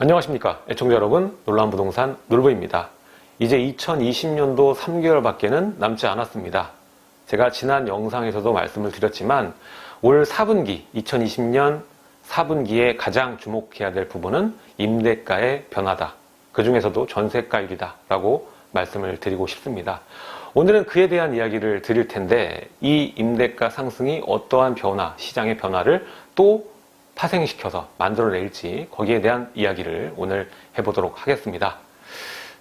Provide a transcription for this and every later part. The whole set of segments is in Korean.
안녕하십니까 애청자 여러분, 놀라운 부동산 놀부입니다. 이제 2020년도 3개월밖에는 남지 않았습니다. 제가 지난 영상에서도 말씀을 드렸지만 올 4분기 2020년 4분기에 가장 주목해야 될 부분은 임대가의 변화다. 그 중에서도 전세가율이다 라고 말씀을 드리고 싶습니다. 오늘은 그에 대한 이야기를 드릴 텐데, 이 임대가 상승이 어떠한 변화, 시장의 변화를 또 파생시켜서 만들어낼지, 거기에 대한 이야기를 오늘 해보도록 하겠습니다.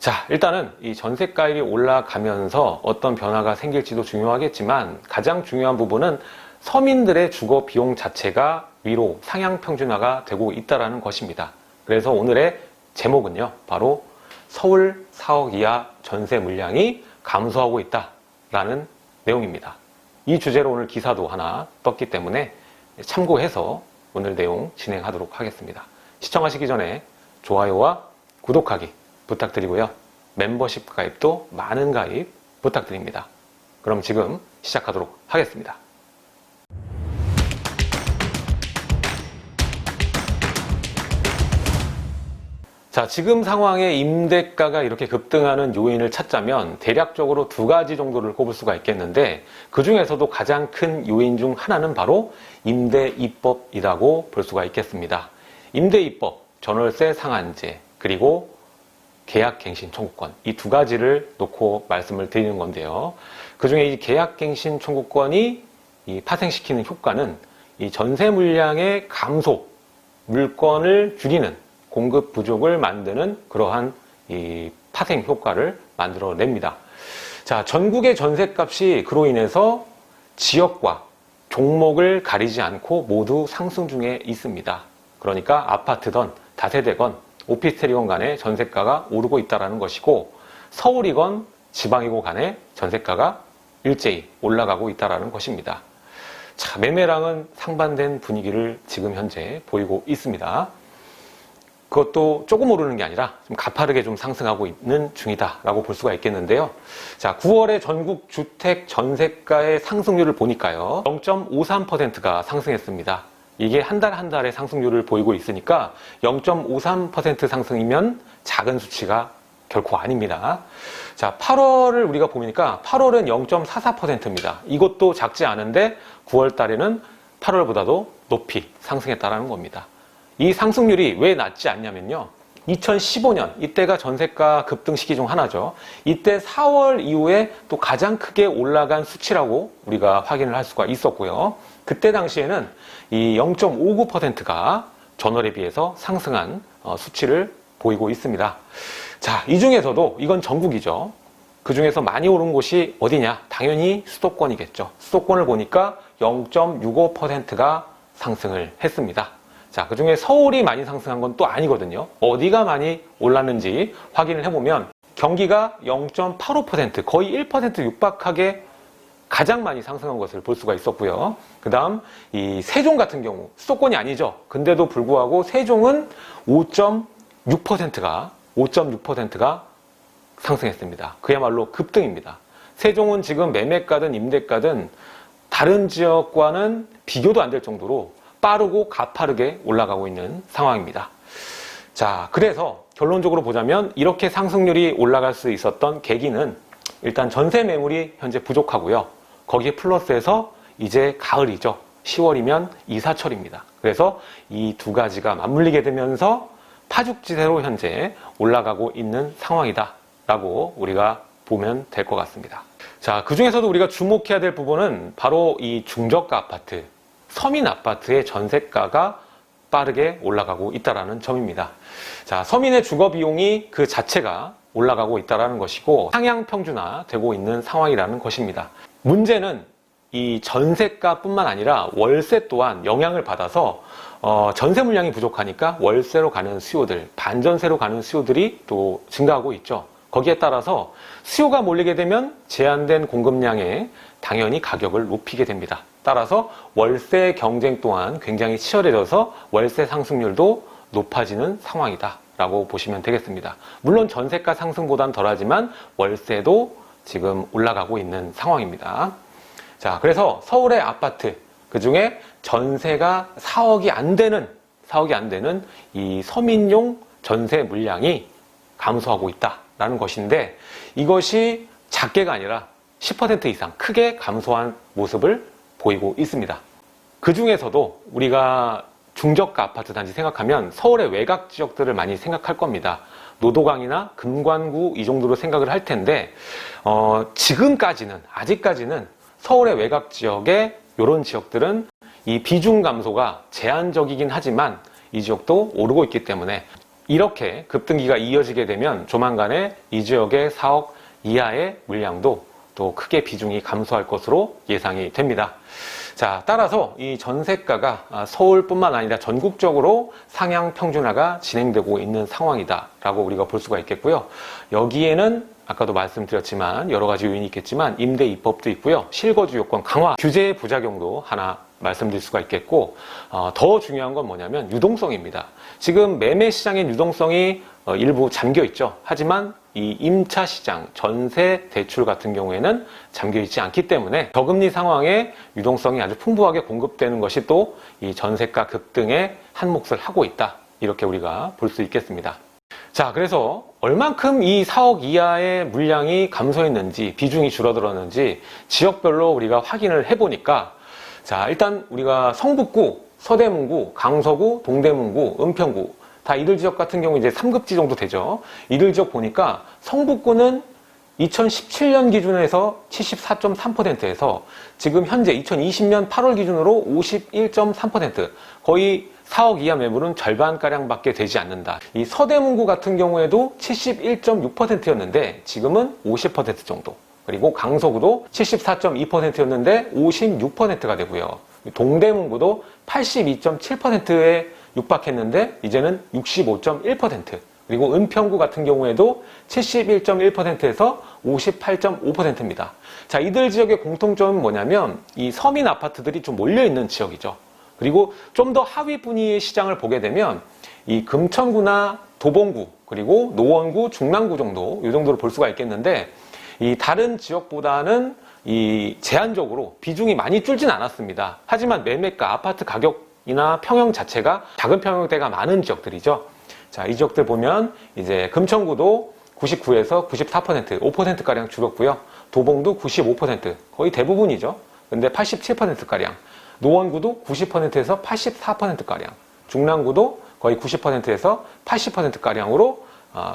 자, 일단은 이 전세가율이 올라가면서 어떤 변화가 생길지도 중요하겠지만, 가장 중요한 부분은 서민들의 주거 비용 자체가 위로 상향 평준화가 되고 있다는 것입니다. 그래서 오늘의 제목은요, 바로 서울 4억 이하 전세 물량이 감소하고 있다라는 내용입니다. 이 주제로 오늘 기사도 하나 떴기 때문에 참고해서 오늘 내용 진행하도록 하겠습니다. 시청하시기 전에 좋아요와 구독하기 부탁드리고요. 멤버십 가입도 많은 가입 부탁드립니다. 그럼 지금 시작하도록 하겠습니다. 자, 지금 상황에 임대가가 이렇게 급등하는 요인을 찾자면 대략적으로 두 가지 정도를 꼽을 수가 있겠는데, 그 중에서도 가장 큰 요인 중 하나는 바로 임대입법이라고 볼 수가 있겠습니다. 임대입법, 전월세 상한제, 그리고 계약갱신 청구권, 이 두 가지를 놓고 말씀을 드리는 건데요. 그 중에 이 계약갱신 청구권이 파생시키는 효과는 이 전세 물량의 감소, 물건을 줄이는, 공급 부족을 만드는 그러한 이 파생 효과를 만들어냅니다. 자, 전국의 전셋값이 그로 인해서 지역과 종목을 가리지 않고 모두 상승 중에 있습니다. 그러니까 아파트든 다세대건 오피스텔이건 간에 전세가가 오르고 있다는 것이고, 서울이건 지방이고 간에 전세가가 일제히 올라가고 있다는 것입니다. 자, 매매량은 상반된 분위기를 지금 현재 보이고 있습니다. 그것도 조금 오르는 게 아니라 좀 가파르게 좀 상승하고 있는 중이다라고 볼 수가 있겠는데요. 자, 9월의 전국 주택 전세가의 상승률을 보니까요, 0.53%가 상승했습니다. 이게 한 달 한 달의 상승률을 보이고 있으니까 0.53% 상승이면 작은 수치가 결코 아닙니다. 자, 8월을 우리가 보니까 8월은 0.44%입니다. 이것도 작지 않은데 9월 달에는 8월보다도 높이 상승했다는 겁니다. 이 상승률이 왜 낮지 않냐면요, 2015년, 이때가 전세가 급등 시기 중 하나죠. 이때 4월 이후에 또 가장 크게 올라간 수치라고 우리가 확인을 할 수가 있었고요. 그때 당시에는 이 0.59%가 전월에 비해서 상승한 수치를 보이고 있습니다. 자, 이 중에서도 이건 전국이죠. 그 중에서 많이 오른 곳이 어디냐? 당연히 수도권이겠죠. 수도권을 보니까 0.65%가 상승을 했습니다. 자, 그 중에 서울이 많이 상승한 건 또 아니거든요. 어디가 많이 올랐는지 확인을 해보면 경기가 0.85%, 거의 1% 육박하게 가장 많이 상승한 것을 볼 수가 있었고요. 그 다음 이 세종 같은 경우, 수도권이 아니죠. 근데도 불구하고 세종은 5.6%가 상승했습니다. 그야말로 급등입니다. 세종은 지금 매매가든 임대가든 다른 지역과는 비교도 안 될 정도로 빠르고 가파르게 올라가고 있는 상황입니다. 자, 그래서 결론적으로 보자면 이렇게 상승률이 올라갈 수 있었던 계기는 일단 전세 매물이 현재 부족하고요. 거기에 플러스해서 이제 가을이죠. 10월이면 이사철입니다. 그래서 이 두 가지가 맞물리게 되면서 파죽지세로 현재 올라가고 있는 상황이다 라고 우리가 보면 될 것 같습니다. 자, 그 중에서도 우리가 주목해야 될 부분은 바로 이 중저가 아파트, 서민 아파트의 전세가가 빠르게 올라가고 있다는 점입니다. 자, 서민의 주거 비용이 그 자체가 올라가고 있다는 것이고 상향 평준화 되고 있는 상황이라는 것입니다. 문제는 이 전세가뿐만 아니라 월세 또한 영향을 받아서 전세 물량이 부족하니까 월세로 가는 수요들, 반전세로 가는 수요들이 또 증가하고 있죠. 거기에 따라서 수요가 몰리게 되면 제한된 공급량에 당연히 가격을 높이게 됩니다. 따라서 월세 경쟁 또한 굉장히 치열해져서 월세 상승률도 높아지는 상황이다 라고 보시면 되겠습니다. 물론 전세가 상승보다는 덜하지만 월세도 지금 올라가고 있는 상황입니다. 자, 그래서 서울의 아파트, 그 중에 전세가 4억이 안 되는 이 서민용 전세 물량이 감소하고 있다라는 것인데, 이것이 작게가 아니라 10% 이상 크게 감소한 모습을 보이고 있습니다. 그 중에서도 우리가 중저가 아파트 단지 생각하면 서울의 외곽 지역들을 많이 생각할 겁니다. 노도강이나 금관구 이 정도로 생각을 할 텐데, 아직까지는 서울의 외곽 지역의 이런 지역들은 이 비중 감소가 제한적이긴 하지만 이 지역도 오르고 있기 때문에 이렇게 급등기가 이어지게 되면 조만간에 이 지역의 4억 이하의 물량도 또 크게 비중이 감소할 것으로 예상이 됩니다. 자, 따라서 이 전세가가 서울뿐만 아니라 전국적으로 상향 평준화가 진행되고 있는 상황이다라고 우리가 볼 수가 있겠고요. 여기에는 아까도 말씀드렸지만 여러 가지 요인이 있겠지만 임대 입법도 있고요. 실거주 요건 강화 규제의 부작용도 하나 말씀드릴 수가 있겠고, 더 중요한 건 뭐냐면 유동성입니다. 지금 매매 시장의 유동성이 일부 잠겨 있죠. 하지만 이 임차 시장, 전세 대출 같은 경우에는 잠겨 있지 않기 때문에 저금리 상황에 유동성이 아주 풍부하게 공급되는 것이 또 이 전세가 급등에 한 몫을 하고 있다. 이렇게 우리가 볼 수 있겠습니다. 자, 그래서 얼만큼 이 4억 이하의 물량이 감소했는지, 비중이 줄어들었는지 지역별로 우리가 확인을 해보니까, 자, 일단 우리가 성북구, 서대문구, 강서구, 동대문구, 은평구 다 이들 지역 같은 경우 이제 3급지 정도 되죠. 이들 지역 보니까 성북구는 2017년 기준에서 74.3%에서 지금 현재 2020년 8월 기준으로 51.3%, 거의 4억 이하 매물은 절반가량밖에 되지 않는다. 이 서대문구 같은 경우에도 71.6%였는데 지금은 50% 정도. 그리고 강서구도 74.2%였는데 56%가 되고요. 동대문구도 82.7%에 육박했는데 이제는 65.1%. 그리고 은평구 같은 경우에도 71.1%에서 58.5%입니다. 자, 이들 지역의 공통점은 뭐냐면 이 서민 아파트들이 좀 몰려있는 지역이죠. 그리고 좀 더 하위 분위의 시장을 보게 되면 이 금천구나 도봉구, 그리고 노원구, 중랑구 정도, 이 정도로 볼 수가 있겠는데, 이 다른 지역보다는 이 제한적으로 비중이 많이 줄진 않았습니다. 하지만 매매가, 아파트 가격이나 평형 자체가 작은 평형대가 많은 지역들이죠. 자, 이 지역들 보면 이제 금천구도 99에서 94%, 5%가량 줄었고요. 도봉도 95%, 거의 대부분이죠. 근데 87%가량. 노원구도 90%에서 84%가량. 중랑구도 거의 90%에서 80%가량으로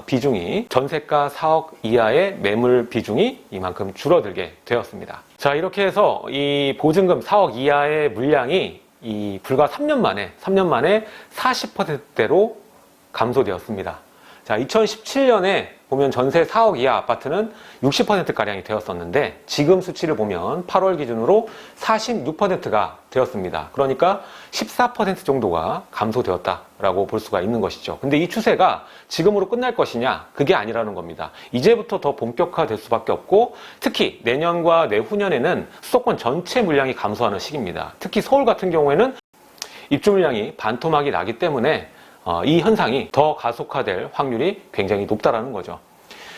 비중이, 전세가 4억 이하의 매물 비중이 이만큼 줄어들게 되었습니다. 자, 이렇게 해서 이 보증금 4억 이하의 물량이 이 불과 3년 만에 40%대로 감소되었습니다. 자, 2017년에 보면 전세 4억 이하 아파트는 60%가량이 되었었는데 지금 수치를 보면 8월 기준으로 46%가 되었습니다. 그러니까 14% 정도가 감소되었다라고 볼 수가 있는 것이죠. 근데 이 추세가 지금으로 끝날 것이냐? 그게 아니라는 겁니다. 이제부터 더 본격화될 수밖에 없고, 특히 내년과 내후년에는 수도권 전체 물량이 감소하는 시기입니다. 특히 서울 같은 경우에는 입주 물량이 반토막이 나기 때문에 이 현상이 더 가속화될 확률이 굉장히 높다라는 거죠.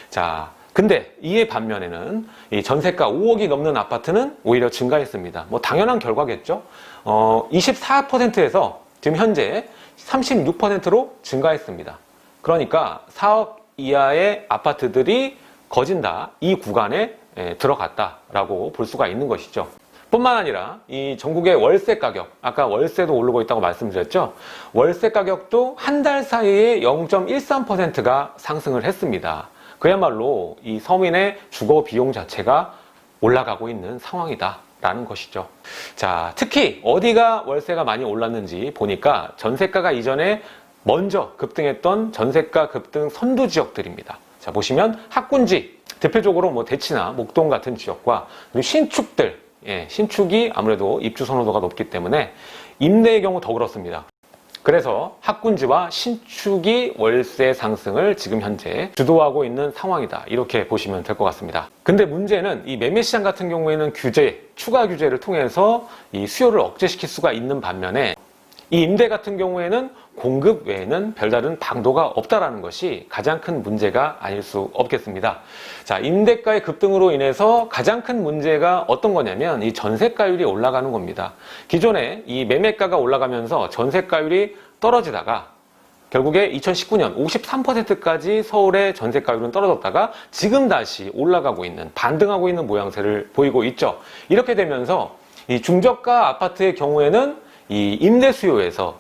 자, 근데 이에 반면에는 이 전세가 5억이 넘는 아파트는 오히려 증가했습니다. 뭐 당연한 결과겠죠. 24%에서 지금 현재 36%로 증가했습니다. 그러니까 4억 이하의 아파트들이 거진 다 이 구간에 들어갔다라고 볼 수가 있는 것이죠. 뿐만 아니라 이 전국의 월세 가격, 아까 월세도 오르고 있다고 말씀드렸죠. 월세 가격도 한 달 사이에 0.13%가 상승을 했습니다. 그야말로 이 서민의 주거 비용 자체가 올라가고 있는 상황이다라는 것이죠. 자, 특히 어디가 월세가 많이 올랐는지 보니까 전세가가 이전에 먼저 급등했던 전세가 급등 선두 지역들입니다. 자, 보시면 학군지, 대표적으로 뭐 대치나 목동 같은 지역과 그리고 신축들, 신축이 아무래도 입주 선호도가 높기 때문에 임대의 경우 더 그렇습니다. 그래서 학군지와 신축이 월세 상승을 지금 현재 주도하고 있는 상황이다, 이렇게 보시면 될 것 같습니다. 근데 문제는 이 매매 시장 같은 경우에는 추가 규제를 통해서 이 수요를 억제시킬 수가 있는 반면에 이 임대 같은 경우에는 공급 외에는 별다른 방도가 없다라는 것이 가장 큰 문제가 아닐 수 없겠습니다. 자, 임대가의 급등으로 인해서 가장 큰 문제가 어떤 거냐면 이 전세가율이 올라가는 겁니다. 기존에 이 매매가가 올라가면서 전세가율이 떨어지다가 결국에 2019년 53%까지 서울의 전세가율은 떨어졌다가 지금 다시 올라가고 있는, 반등하고 있는 모양새를 보이고 있죠. 이렇게 되면서 이 중저가 아파트의 경우에는 이 임대 수요에서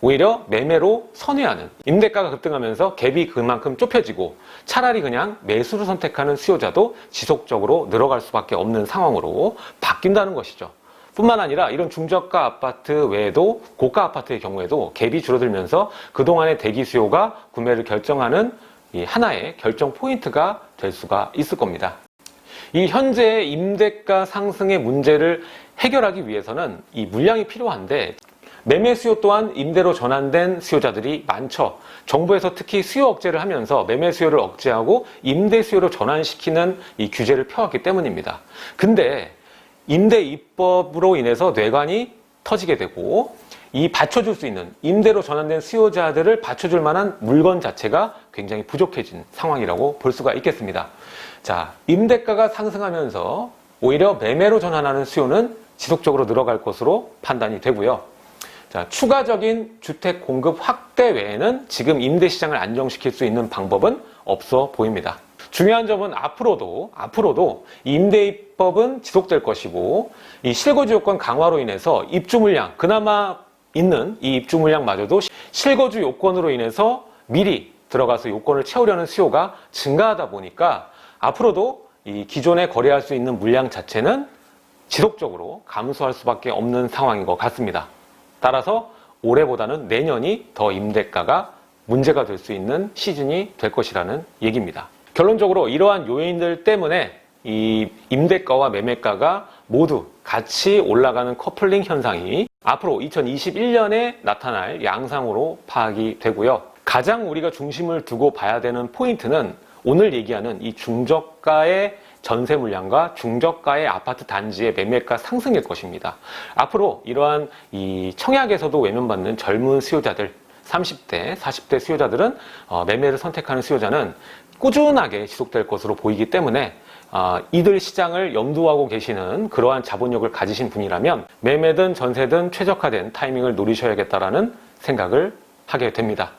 오히려 매매로 선회하는, 임대가가 급등하면서 갭이 그만큼 좁혀지고 차라리 그냥 매수를 선택하는 수요자도 지속적으로 늘어갈 수밖에 없는 상황으로 바뀐다는 것이죠. 뿐만 아니라 이런 중저가 아파트 외에도 고가 아파트의 경우에도 갭이 줄어들면서 그동안의 대기 수요가 구매를 결정하는 이 하나의 결정 포인트가 될 수가 있을 겁니다. 이 현재의 임대가 상승의 문제를 해결하기 위해서는 이 물량이 필요한데, 매매 수요 또한 임대로 전환된 수요자들이 많죠. 정부에서 특히 수요 억제를 하면서 매매 수요를 억제하고 임대 수요로 전환시키는 이 규제를 펴왔기 때문입니다. 근데 임대 입법으로 인해서 뇌관이 터지게 되고, 이 받쳐줄 수 있는, 임대로 전환된 수요자들을 받쳐줄 만한 물건 자체가 굉장히 부족해진 상황이라고 볼 수가 있겠습니다. 자, 임대가가 상승하면서 오히려 매매로 전환하는 수요는 지속적으로 늘어갈 것으로 판단이 되고요. 자, 추가적인 주택 공급 확대 외에는 지금 임대 시장을 안정시킬 수 있는 방법은 없어 보입니다. 중요한 점은 앞으로도 이 임대 입법은 지속될 것이고, 이 실거주 요건 강화로 인해서 입주 물량, 그나마 있는 이 입주 물량마저도 실거주 요건으로 인해서 미리 들어가서 요건을 채우려는 수요가 증가하다 보니까 앞으로도 이 기존에 거래할 수 있는 물량 자체는 지속적으로 감소할 수밖에 없는 상황인 것 같습니다. 따라서 올해보다는 내년이 더 임대가가 문제가 될 수 있는 시즌이 될 것이라는 얘기입니다. 결론적으로 이러한 요인들 때문에 이 임대가와 매매가가 모두 같이 올라가는 커플링 현상이 앞으로 2021년에 나타날 양상으로 파악이 되고요. 가장 우리가 중심을 두고 봐야 되는 포인트는 오늘 얘기하는 이 중저가의 전세 물량과 중저가의 아파트 단지의 매매가 상승일 것입니다. 앞으로 이러한 이 청약에서도 외면받는 젊은 수요자들, 30대, 40대 수요자들은 매매를 선택하는 수요자는 꾸준하게 지속될 것으로 보이기 때문에 이들 시장을 염두하고 계시는 그러한 자본력을 가지신 분이라면 매매든 전세든 최적화된 타이밍을 노리셔야겠다라는 생각을 하게 됩니다.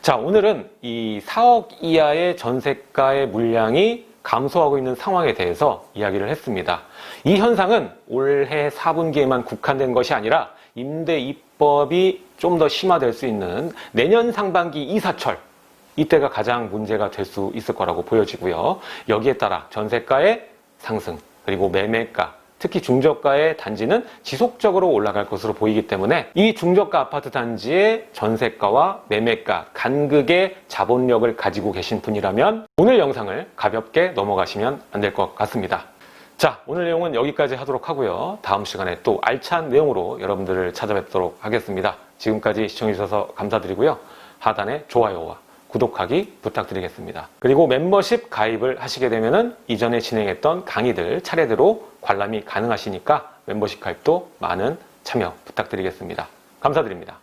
자, 오늘은 이 4억 이하의 전세가의 물량이 감소하고 있는 상황에 대해서 이야기를 했습니다. 이 현상은 올해 4분기에만 국한된 것이 아니라 임대 입법이 좀 더 심화될 수 있는 내년 상반기 이사철, 이때가 가장 문제가 될 수 있을 거라고 보여지고요. 여기에 따라 전세가의 상승, 그리고 매매가, 특히 중저가의 단지는 지속적으로 올라갈 것으로 보이기 때문에 이 중저가 아파트 단지의 전세가와 매매가 간극의 자본력을 가지고 계신 분이라면 오늘 영상을 가볍게 넘어가시면 안 될 것 같습니다. 자, 오늘 내용은 여기까지 하도록 하고요. 다음 시간에 또 알찬 내용으로 여러분들을 찾아뵙도록 하겠습니다. 지금까지 시청해주셔서 감사드리고요. 하단에 좋아요와 구독하기 부탁드리겠습니다. 그리고 멤버십 가입을 하시게 되면은 이전에 진행했던 강의들 차례대로 관람이 가능하시니까 멤버십 가입도 많은 참여 부탁드리겠습니다. 감사드립니다.